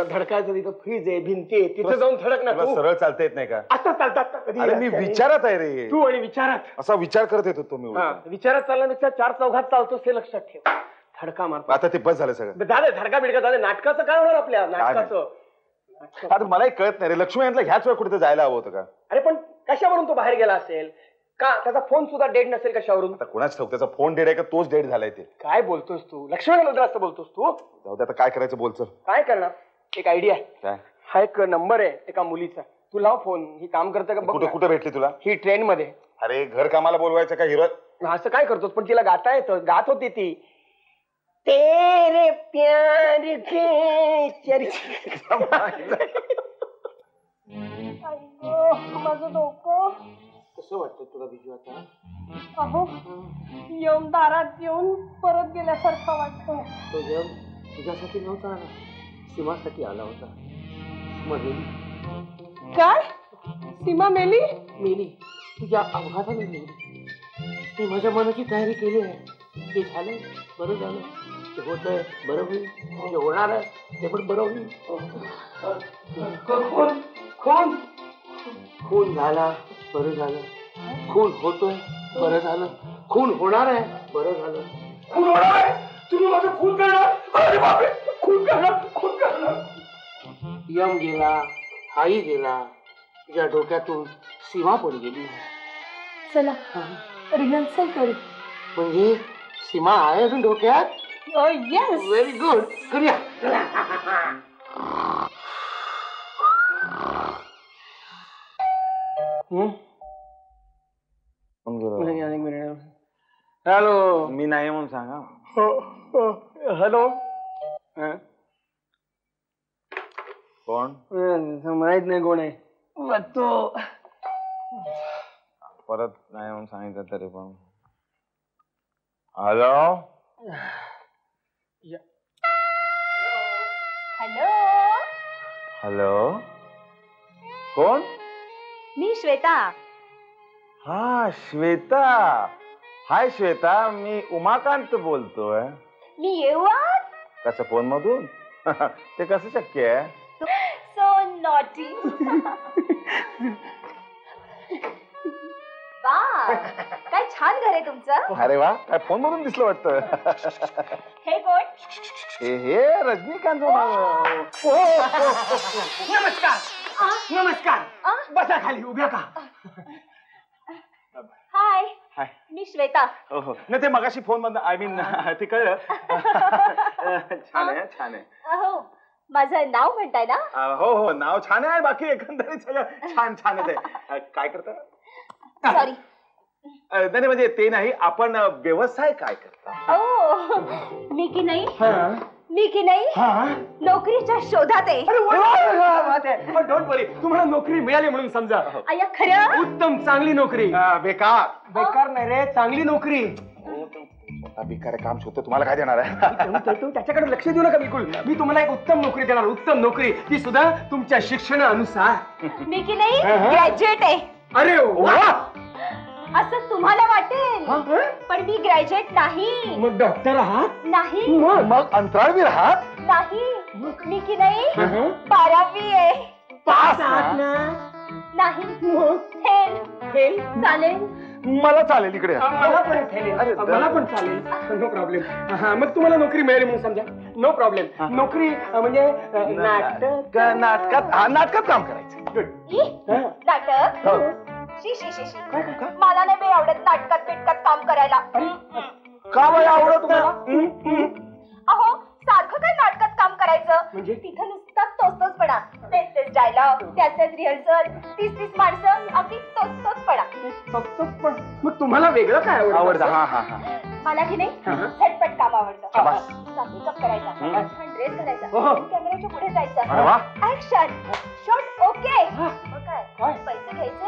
धडकायचं तिथं फ्रीज आहे, भिंती आहे, तिथं जाऊन धडक ना. सरळ चालता येत नाही का? असं चालतात का कधी? अरे मी विचारात आहे रे. तू आणि विचारात असा विचार करत येतो तुम्ही. विचारात चालल्यापेक्षा चार चौघात चालतोस हे लक्षात ठेव. धडका मारतो. आता ते बस झालं सगळं. झालं धडका बिडका झालं. नाटकाचं काय होणार आपल्या नाटकाचं? आता मलाही कळत नाही रे. लक्ष्मी यांना ह्याच वेळ कुठे जायला हवं होतं का? अरे पण कशावरून तो बाहेर गेला असेल का? त्याचा फोन सुद्धा डेड नसेल कशावरून? आता कोणाच ठाऊक त्याचा फोन डेड आहे का तोच डेड झालाय ते? काय बोलतोस तू? लक्ष्मी असं बोलतोस तू? जाऊ दे आता काय करायचं बोलचं. काय करणार? एक आयडिया आहे. काय? हा एक नंबर आहे एका मुलीचा. तू लाव फोन. ही काम करते का? कुठे कुठे भेटली तुला? ही ट्रेन मध्ये. अरे घर कामाला बोलवायचं का हिरो? असं काय करतोस? पण तिला गाता येतं. गात होती ती तेरे प्यार के चर्चे. माझं डोकं. कसं वाटतं तुला बिजू आता? अहो येऊन दारात येऊन परत गेल्यासारखं वाटतं. तो जग तुझ्यासाठी नव्हता ना, सीमासाठी आला होता. मध्ये काय? सीमा मेली? मेली तुझ्या अपघाताने मेली. मी माझ्या मनाची तयारी केली आहे. ते झालं बरं झालं. ते होतंय बरं होईल. ते होणार आहे ते पण बरं होईल. खून खून खून झाला बरं झालं. खून होतोय बरं झालं. खून होणार आहे बरं झालं. खून होणार आहे. तुम्ही माझं खून करणार. अरे बापरे खून करणार खून करणार. यम गेला, आई गेला, तुझ्या डोक्यातून सीमा पण गेली. चला रिहर्सल करू. म्हणजे सीमा आहे अजून डोक्यात? येस. Very good. करूया. हॅलो. मी नाही म्हणून सांगा. हॅलो. कोण? माहित नाही कोण आहे. तो परत नाही म्हणून सांगितलं तरी पण. हॅलो. हॅलो. हॅलो. कोण? मी श्वेता. हा श्वेता. हाय श्वेता, मी उमाकांत बोलतोय. मी येऊ आज? कसं फोन मधून? ते कसं शक्य आहे? So naughty. वा काय छान घर आहे तुमचं. अरे वा काय फोन मधून दिसलं वाटतं. हे कोण? हे रजनीकांत. नमस्कार. नमस्कार. बसा खाली उभ्या का. हाय. हाय. मी श्वेता. हो नाही ते मगाशी फोन बंद. आय मीन ते कळलं. छान आहे छान आहे. हो माझं नाव म्हणताय ना. हो हो नाव छान आहे. बाकी एकंदरीत सगळं छान छानच आहे. काय करता? सॉरी. नाही म्हणजे ते नाही. आपण व्यवसाय काय करता? ओ मी की नाही. मी की नाही नोकरीच्या शोधात आहे. पण डोंट वरी. तुम्हाला नोकरी मिळाली म्हणून समजा. अय्या खरं? उत्तम चांगली नोकरी. बेकार. बेकार नाही रे चांगली नोकरी. बेकार काम शोधतो. तुम्हाला काय देणार आहे? त्याच्याकडे लक्ष देऊ नका बिलकुल. मी तुम्हाला एक उत्तम नोकरी देणार. उत्तम नोकरी ती सुद्धा तुमच्या शिक्षणानुसार. मी की नाही ग्रॅज्युएट आहे. अरे वा. असं तुम्हाला वाटेल पण मी ग्रॅज्युएट नाही. मग डॉक्टर आहात? नाही. मग अंतराळवीर आहात? नाही. मी की नाही 12वी आहे. पास आहात ना? नाही. फेल. फेल चालेल. मला चालेल इकडे. मला पण चालेल. मला पण चालेल. No problem. मग तुम्हाला नोकरी मिळाली म्हणून समजा. No problem. नोकरी म्हणजे नाटकात काम करायचं. नाटक. मला नाही बाई आवडत नाटकात बिटकात काम करायला. का बाई आवडत तुम्हाला? अहो सारखं काय नाटकात काम करायचं. म्हणजे? तिथं नुसताच तोच-तोचपणा. तेच डायलॉग त्याच रिहर्सल 30 माणसं अगदी तोच-तोचपणा. पण मग तुम्हाला वेगळं काय आवडतं? हा हा हा. मला की नाही झटपट काम आवडतं. मेकअप करायचा, छान ड्रेस घालायचा, कॅमेऱ्याच्या पुढे जायचं, ऍक्शन शॉट ओके. काय पैसे घ्यायचे,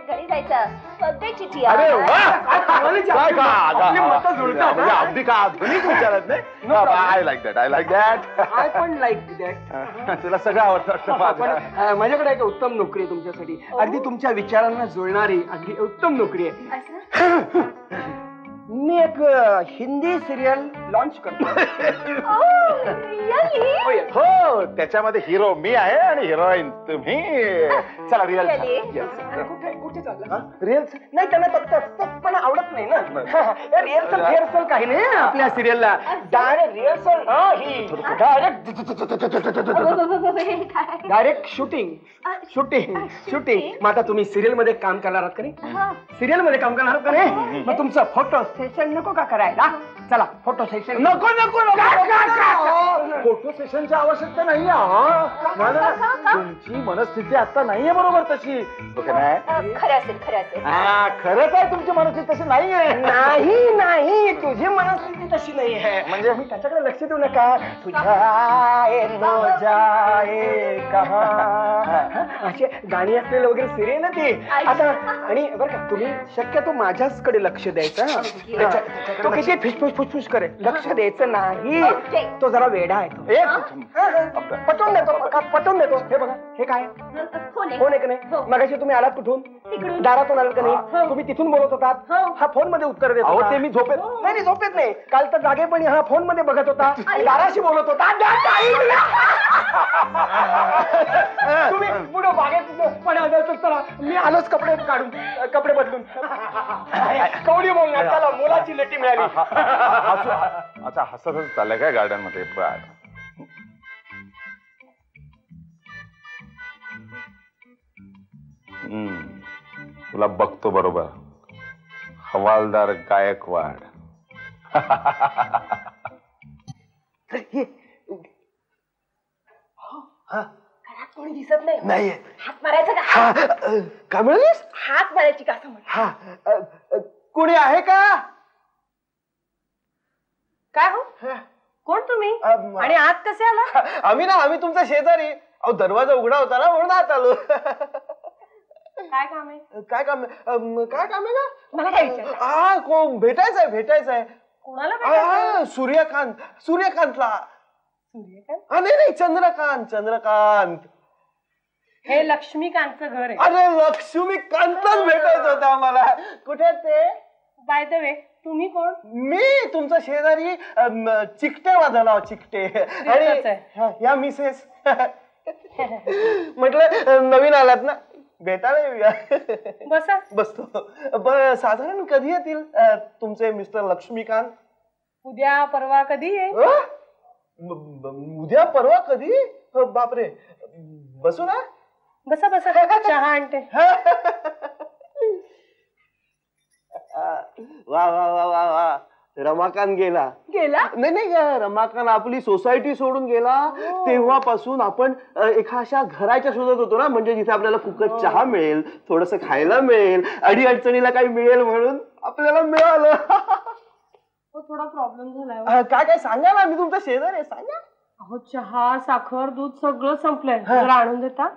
घरी जायचं करायचं. बघते चिठी. अरे वा आपली मतं जुळतात, म्हणजे हा? अगदी का आधुनिक विचारत नाही. I like that, I like that. I पण लाईक दॅट. तुला सगळं आवडतं माझं. माझ्याकडे एक उत्तम नोकरी आहे तुमच्यासाठी. अगदी तुमच्या विचारांना जुळणारी अगदी उत्तम नोकरी आहे. असं? मी एक हिंदी सिरियल लॉन्च करतो. रिअली? हो, त्याच्यामध्ये हिरो मी आहे आणि हिरोईन तुम्ही. चला रिअल कुठे चाललं? रिअल नाही, त्यांना पण आवडत नाही ना. रिहर्सल रिहर्सल काही नाही आपल्या सिरियलला. Direct rehearsal direct shooting shooting shooting. मग आता तुम्ही सिरियल मध्ये काम करणार आहात का नाही? सिरियल मध्ये काम करणार आहात का नाही? मग तुमचं फोटो सेशन नको का करायला? चला फोटो सेशन. नको नको फोटो सेशनची आवश्यकता नाहीये. तुमची मनस्थिती आता नाहीये बरोबर तशी. ओके नाही? खरं असेल, खरं असेल. खरंच आहे तुमची मनस्थिती तशी नाहीये. नाही नाही, तुझी मनस्थिती तशी नाही आहे. म्हणजे मी त्याच्याकडे लक्ष देऊ नका. तुझ्या नो जाए कहा असे गाणी असलेलं वगैरे सिरियल ना ती आता. आणि बरं का, तुम्ही शक्यतो माझ्याचकडे लक्ष द्यायचं. तो किती फिसफुस फुसफुस करे, लक्ष द्यायचं नाही. तो जरा वेडा आहे तो. पटवून देतो. हे बघा, हे काय फोन आहे का नाही? मगाशी तुम्ही आलात कुठून? दारातून आलात का नाही? तुम्ही तिथून बोलत होतात. हा फोन मध्ये उत्तर देत होता. ते मी झोपेत नाही झोपेत नाही. काल तर जागेपणी हा फोन मध्ये बघत होता, दाराशी बोलत होता. तुम्ही पुढे बागेत पण चला, मी आलोच कपडे काढून, कपडे बदलून. कवडी बोलणार. चला, मुलाची लटी मिळाली. अच्छा, हसतच चाललंय काय गार्डन मध्ये? तुला बघतो बरोबर. हवालदार गायकवाड. घरात कोणी दिसत नाही. नाही हात मारायचा का? काय म्हणलीस? हात मारायची का असं म्हण. हा, कोणी आहे का? काय हो? कोण तुम्ही आणि आत कसे आला? आम्ही तुमचा शेजारी. अहो, दरवाजा उघडा होता ना, म्हणून आत आलो. काय काम आहे? काय काम आहे का? मला काय विचारता? हा, कोण भेटायचंय. कोणाला भेटायचं? सूर्यकांतला. सूर्यकांत? नाही, चंद्रकांत. हे लक्ष्मीकांतचं घर आहे. अरे, लक्ष्मीकांतच भेटायचं होतं आम्हाला. कुठे ते? बाय द वे, तुम्ही कोण? मी तुमचा शेजारी चिकटे वाजवला. चिकटे. आणि या मिसेस. म्हटलं नवीन आलात ना, भेटायला येऊया. बसा. बसतो. साधारण कधी येतील तुमचे मिस्टर लक्ष्मीकांत? उद्या परवा कधी आहे? उद्या परवा कधी? बापरे, बसू ना. बसा चहा आणते. वा. रमाकांत गेला. नाही, रमाकांत आपली सोसायटी सोडून गेला. तेव्हापासून आपण एका अशा घराच्या शोधत होतो ना, म्हणजे जिथे आपल्याला फुकट चहा मिळेल, थोडस खायला मिळेल, अडीअडचणीला काही मिळेल, म्हणून आपल्याला मिळालं. थोडा प्रॉब्लेम झालाय. काय सांगा ना, मी तुमचा शेजारी आहे, सांगा. अहो, चहा, साखर, दूध सगळं संपलंय. जरा आणून देता?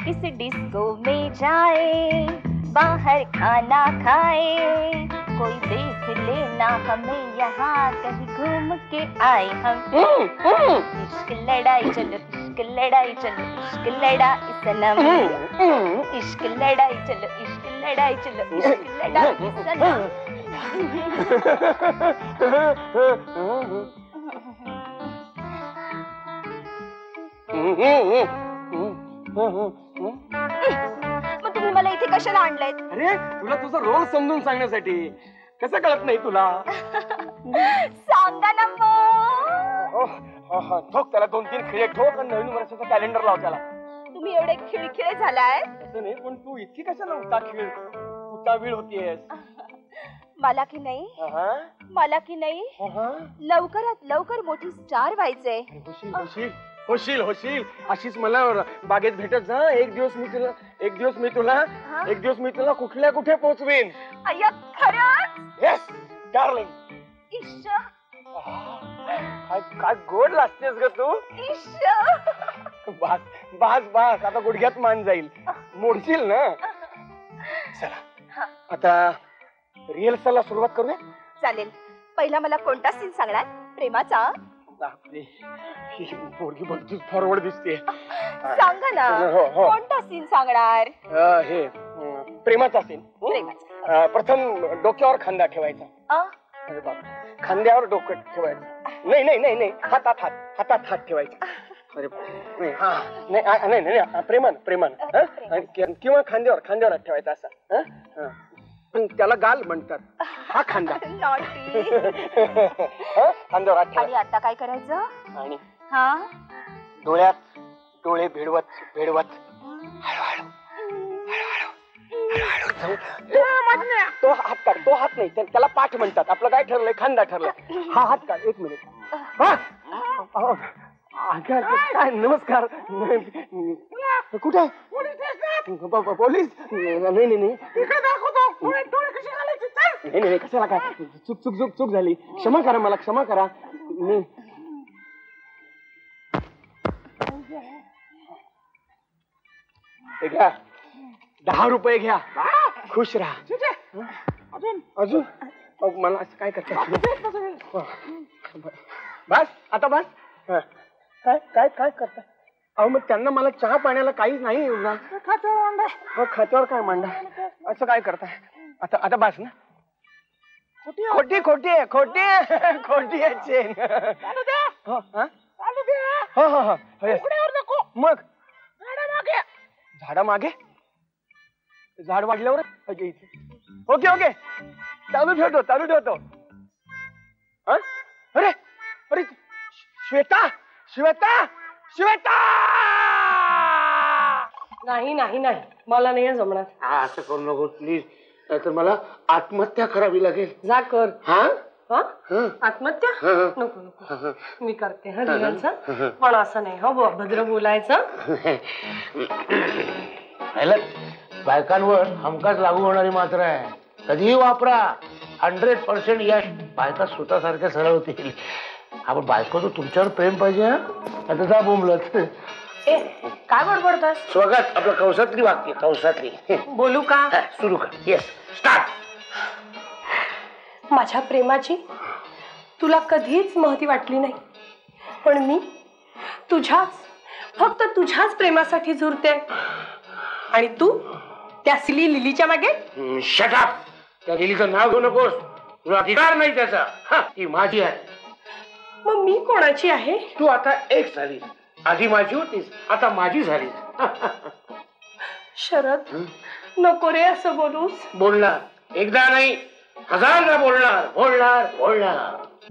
इस डिस्को में जाए, बाहर खाना खाए, कोई देख लेना हमें यहाँ, कहीं घूम के आए हम. इश्क लड़ाई चलो, इश्क लड़ाई चलो, इश्क लड़ाई सनम. इश्क लड़ाई चलो, इश्क लड़ाई चलो, इश्क लड़ाई सनम. मग तुम्ही मला इथे कशाला आणलंय? अरे, तुला तुझा रोल समजून सांगण्यासाठी. कसं कळत नाही तुला? सांगा ना मग. ठोक त्याला 2-3 खिळे ठोक आणि नवीन वर्षाचा कॅलेंडर लाव त्याला. तुम्ही एवढे खिळखिळे झालाय. असं नाही, पण तू इतकी कशाला उतावीळ होतीयस? मला की नाही लवकरात लवकर मोठी स्टार व्हायचंय. होशील. अशीच मला बागेत भेटत जा. एक दिवस मी तुला कुठल्या कुठे पोहोचवेन. अय्या, खरंच? Yes darling. इश्श, काय गोड लागतेस ग तू. इश्श. बास आता गुडघ्यात मान जाईल. मोडशील ना. चला आता रिहर्सलला सुरुवात करूया. चालेल. पहिला मला कोणता सीन सांगणार? प्रेमाचा? बापरे, ही पोरगी बघतीच फॉरवर्ड दिसते. सांगा ना. हो, हो. कोणता सीन सांगणार? हे प्रेमाचा सीन. प्रेमाचा. प्रथम डोक्यावर खांदा ठेवायचा. अरे बाप, खांद्यावर डोकं ठेवायचं. नाही नाही नाही नाही, हातात हात ठेवायचा. अरे नाही, हा नाही नाही नाही, प्रेमान किंवा खांद्यावर हात ठेवायचा असा. पण त्याला गाल म्हणतात. हा खांदा. खांद्यावर हात ठेवायचा. आणि आता काय करायचं? आणि हा डोळ्यात डोळे भिडवत हळूहळू तो हात काढ. तो हात नाही, त्याला पाठ म्हणतात. आपलं काय ठरलंय? खांदा ठरलाय. हा हात काढ. एक मिनिट. काय नमस्कार. कुठे पोलीस? नाही नाही नाही नाही, कशाला काय? चूक झाली. क्षमा करा मला, क्षमा करा. घ्या 10 रुपये घ्या. खुश राहा. अजून मला असं काय करता? बस आता बस. काय काय काय करता? अहो मग त्यांना मला चहा पाण्याला काहीच नाही. खात्यावर काय मांडा? असं काय करताय? आता बस ना. खोटी खोटी आहे, खोटी आहे चेन. मग झाडा मागे झाड वाढल्यावर ओके ओके चालू ठेवतो. अरे अरे श्वेता श्वेता श्वेता. नाही नाही नाही, मला नाही जमणार. असं करू नको प्लीज, नाहीतर मला आत्महत्या करावी लागेल. जा कर. हा आत्महत्या नको नको, मी करते. हा रिहर्सल. पण असं नाही हो, भद्र बोलायचं. बायकांवर हमखास लागू होणारी मात्रा आहे. कधीही वापरा. 100% यश. बायका स्वतःसारख्या सरळ होतील. आपण बायको तर तुमच्यावर प्रेम पाहिजे. आता जा बोंबलत. काय बडबडतास? स्वगत आपलं कंसातली वाक्य, कंसातली. बोलू का? सुरू कर. Yes start. माझ्या प्रेमाची तुला कधीच महती वाटली नाही, पण मी फक्त तुझ्याच प्रेमासाठी झुरते. आणि तू त्या सिली लिलीच्या मागे? Shut up. त्या लिलीचं नाव घेऊ नकोस. तुला अधिकार नाही त्याचा. ती माझी आहे. मग मी कोणाची आहे? तू आता एक झालीस. आधी माझी होतीस, आता माझी झालीस. शरद, नको रे असं बोलूस. बोलणार. एकदा नाही, 1000दा बोलणार.